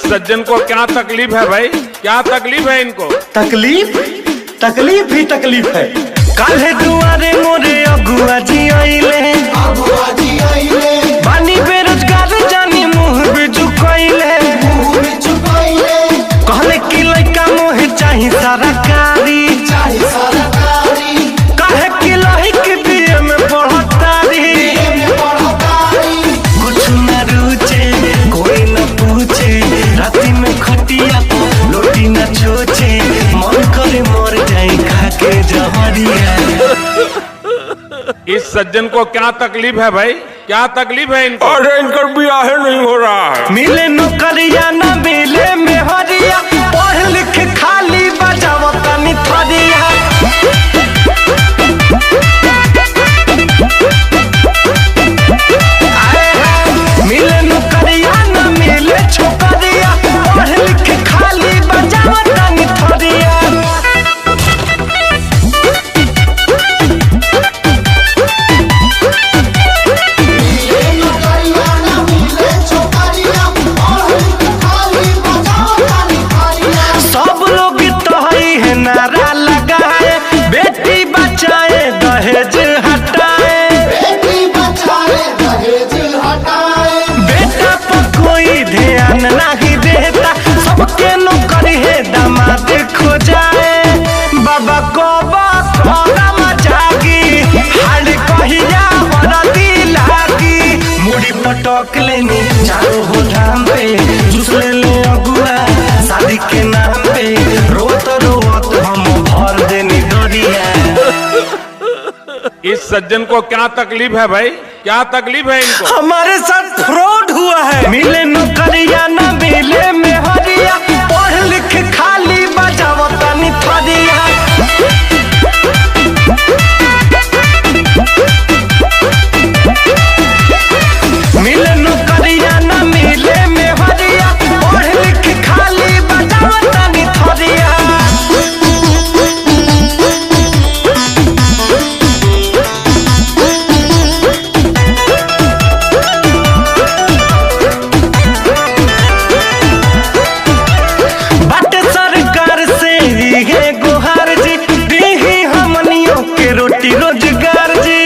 सज्जन को क्या तकलीफ है भाई? क्या तकलीफ है इनको? तकलीफ ही तकलीफ है। काले दुआरे मोरे अगुआ जी आइले, बानी बेरोजगार जानी मुंह भी झुकाइले। कहले कि लइका मोहे चाही सरकारी, काहे कि लइक बीए में पढ़तारी। कुछ न रुचे कोई न पूछे, राती में खटिया लोटी न छोचे, मन करे मर जाए खाके जहरिया। इस सज्जन को क्या तकलीफ है भाई? क्या तकलीफ है इनको? अरे इनका ब्याह नहीं हो रहा है। मिले नौकरिया न मिले में हरिया, पढ़ लिख खाली बजावता निथरिया। मिले नौकरिया न मिले छोकरिया, पढ़ लिख खाली बजावता निथरिया। सब लोग तोहरी है नारा लगाए, बेटी बचाए दहेज हटाए। बेटा पर कोई ध्यान नहीं देता, सबके नौकरी है दामाद खो जाए। बाबा को जागी हाल कहिया बरदी लागी, मुड़ी पटक लेनी चारों हो धाम पे, जुस ले ले अगुआ शादी के नाम पे। रोत रोत हम भर देनी दरिया। इस सज्जन को क्या तकलीफ है भाई? क्या तकलीफ है इनको? हमारे साथ फ्रॉड हुआ है। मिले नौकरिया न मिले में हरिया, पढ़ लिख खाली बजावता निथरिया। मिले नौकरिया न मिले में हरिया, पढ़ लिख खाली बजावता निथरिया। बाटे सरकार से है गुहार जी, दीही हमनियों के रोटी रोजगार जी।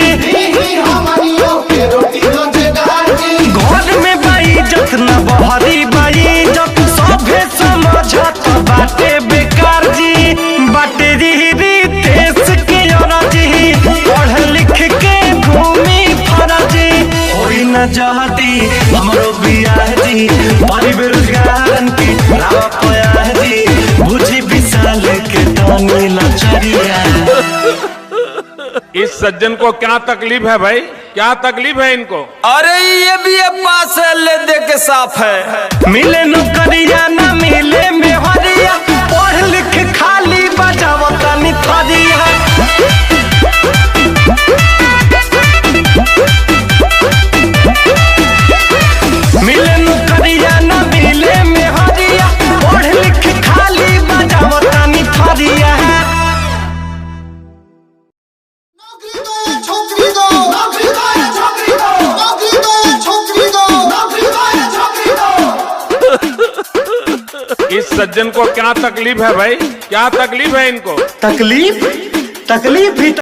घर में बाइज्जत न बहरी बाइज्जत, सभे समझत बाटे बेकार जी। बाटे री देश के औरजी, पढ़ लिख के घूमी फरजी। होई न जहती हमरो बियाह जी, बड़ी बेरोजगारन की राह पया जी। बुझी विशाल के तानी लचरिया। इस सज्जन को क्या तकलीफ है भाई? क्या तकलीफ है इनको? अरे ये भी पास है, ले दे के साफ है। मिले नौकरिया न मिले में हरिया, पढ़ लिख खाली बजावता निथरिया। मिले नौकरिया न मिले में हरिया, पढ़ लिख खाली बजावता निथरिया। इस सज्जन को क्या तकलीफ है भाई? क्या तकलीफ है इनको? तकलीफ ही